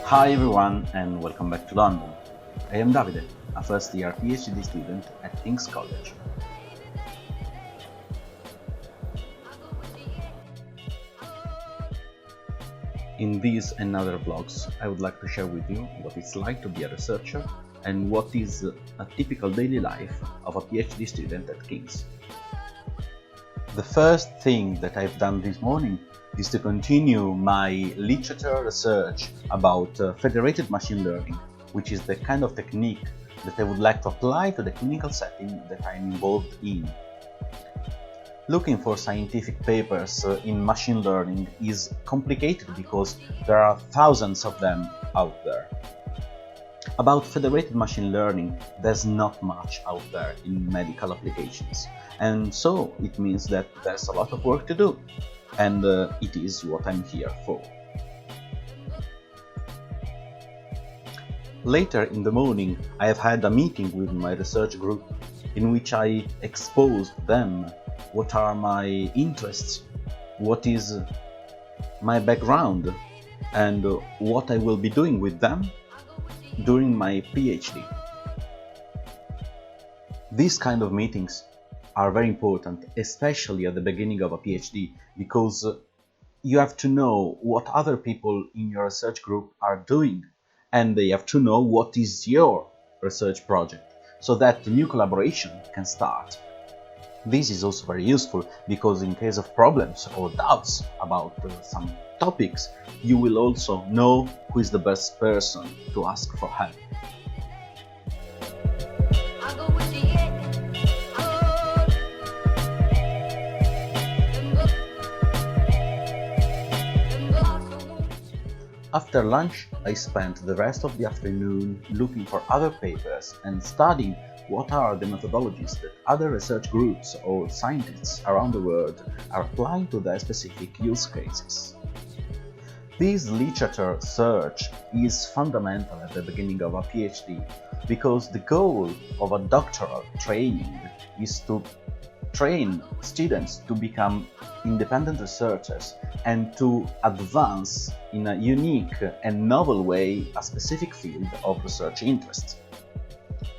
Hi everyone and welcome back to London. I am Davide, a first year PhD student at King's College. In these and other vlogs, I would like to share with you what it's like to be a researcher and what is a typical daily life of a PhD student at King's. The first thing that I've done this morning is to continue my literature research about federated machine learning, which is the kind of technique that I would like to apply to the clinical setting that I'm involved in. Looking for scientific papers in machine learning is complicated because there are thousands of them out there. About federated machine learning, there's not much out there in medical applications, and so it means that there's a lot of work to do, and it is what I'm here for. Later in the morning, I have had a meeting with my research group in which I exposed them what are my interests, what is my background, and what I will be doing with them during my PhD. These kind of meetings are very important, especially at the beginning of a PhD, because you have to know what other people in your research group are doing, and they have to know what is your research project, so that the new collaboration can start. This is also very useful because in case of problems or doubts about some topics, you will also know who is the best person to ask for help. After lunch, I spent the rest of the afternoon looking for other papers and studying what are the methodologies that other research groups or scientists around the world are applying to their specific use cases. This literature search is fundamental at the beginning of a PhD because the goal of a doctoral training is to train students to become independent researchers and to advance in a unique and novel way a specific field of research interest.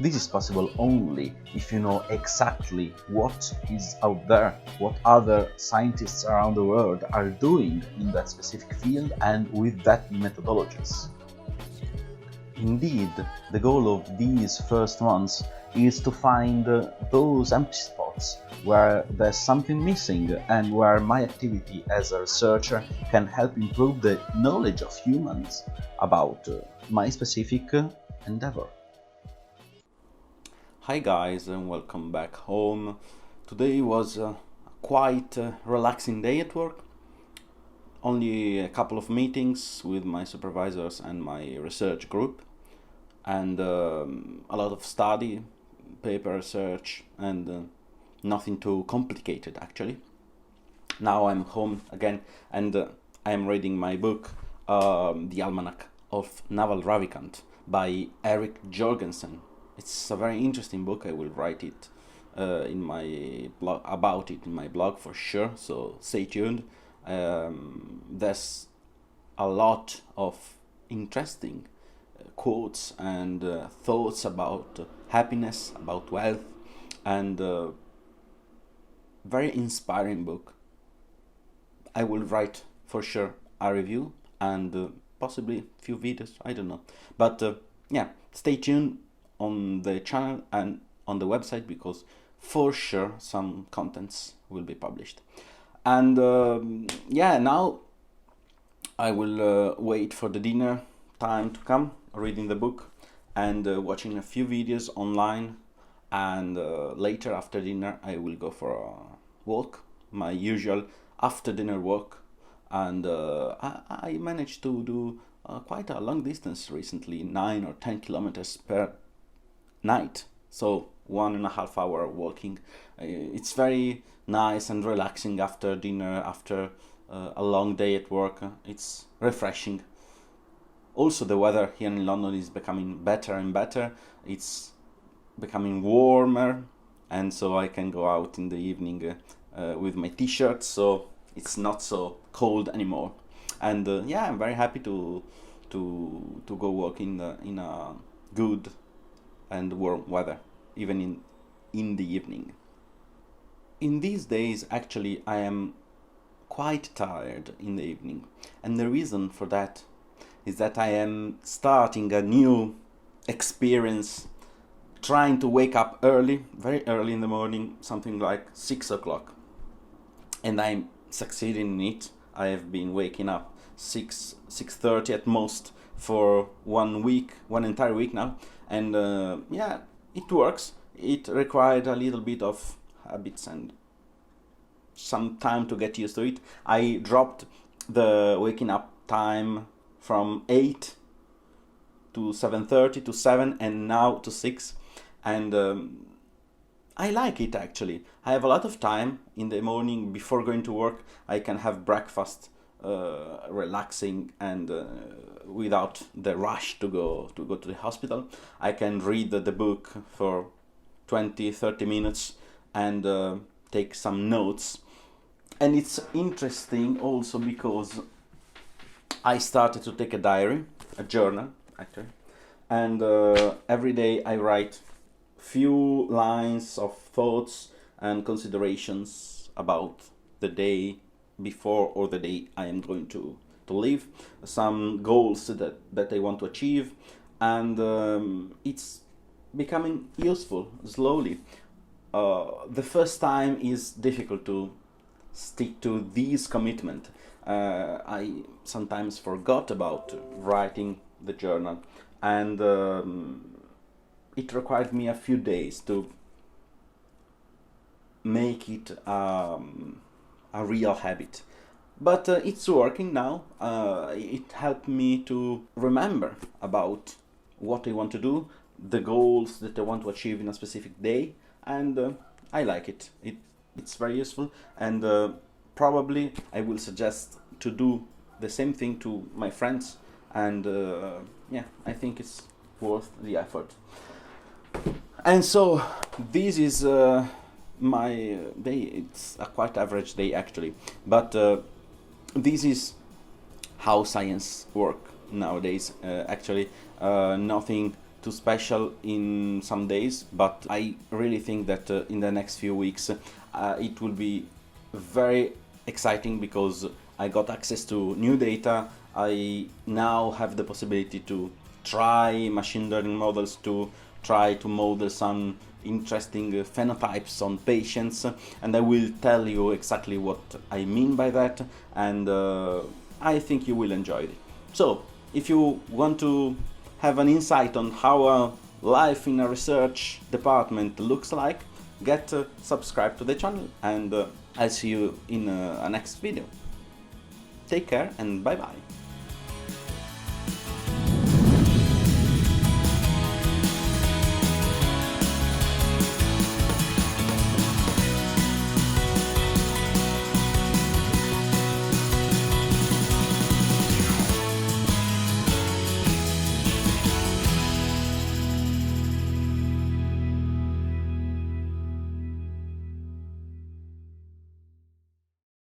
This is possible only if you know exactly what is out there, what other scientists around the world are doing in that specific field and with that methodologies. Indeed, the goal of these first months is to find those empty spots where there's something missing and where my activity as a researcher can help improve the knowledge of humans about my specific endeavor. Hi guys and welcome back home. Today was a quite relaxing day at work. Only a couple of meetings with my supervisors and my research group, and a lot of study, paper research, and nothing too complicated actually. Now I'm home again and I am reading my book, The Almanac of Naval Ravikant by Eric Jorgensen. It's a very interesting book. I will write it in my blog about it in my blog for sure, so stay tuned. There's a lot of interesting quotes and thoughts about happiness, about wealth, and very inspiring book. I will write for sure a review and possibly a few videos, I don't know, but yeah, stay tuned on the channel and on the website because for sure some contents will be published. And yeah, now I will wait for the dinner time to come, reading the book and watching a few videos online, and later after dinner I will go for a walk, my usual after dinner walk, and I managed to do quite a long distance recently, 9 or 10 kilometers per night, so 1.5 hour walking. It's very nice and relaxing after dinner, after a long day at work. It's refreshing. Also, the weather here in London is becoming better and better. It's becoming warmer, and so I can go out in the evening with my t-shirt, so it's not so cold anymore. And yeah, I'm very happy to go walk in a good and warm weather, even in the evening. In these days, actually, I am quite tired in the evening, and the reason for that is that I am starting a new experience, trying to wake up early, very early in the morning, something like 6 o'clock, and I'm succeeding in it. I have been waking up 6:30 at most for 1 week, one entire week now, and yeah, it works. It required a little bit of habits and some time to get used to it. I dropped the waking up time from 8 to 7:30 to 7 and now to 6, and I like it actually. I have a lot of time in the morning before going to work. I can have breakfast, relaxing and without the rush to go to the hospital. I can read the book for 20-30 minutes and take some notes. And it's interesting also because I started to take a diary, a journal actually, and every day I write few lines of thoughts and considerations about the day before or the day I am going to live, some goals that I want to achieve, and it's becoming useful slowly. The first time is difficult to stick to these commitment. I sometimes forgot about writing the journal, and it required me a few days to make it a real habit. But it's working now. It helped me to remember about what I want to do, the goals that I want to achieve in a specific day, and I like it. It's very useful, and probably I will suggest to do the same thing to my friends, and yeah, I think it's worth the effort. And so this is my day. It's a quite average day actually, but this is how science work nowadays. Actually, nothing too special in some days, but I really think that in the next few weeks it will be very exciting because I got access to new data. I now have the possibility to try machine learning models to try to model some interesting phenotypes on patients, and I will tell you exactly what I mean by that, and I think you will enjoy it. So if you want to have an insight on how life in a research department looks like, get subscribed to the channel, and I'll see you in a next video. Take care and bye bye.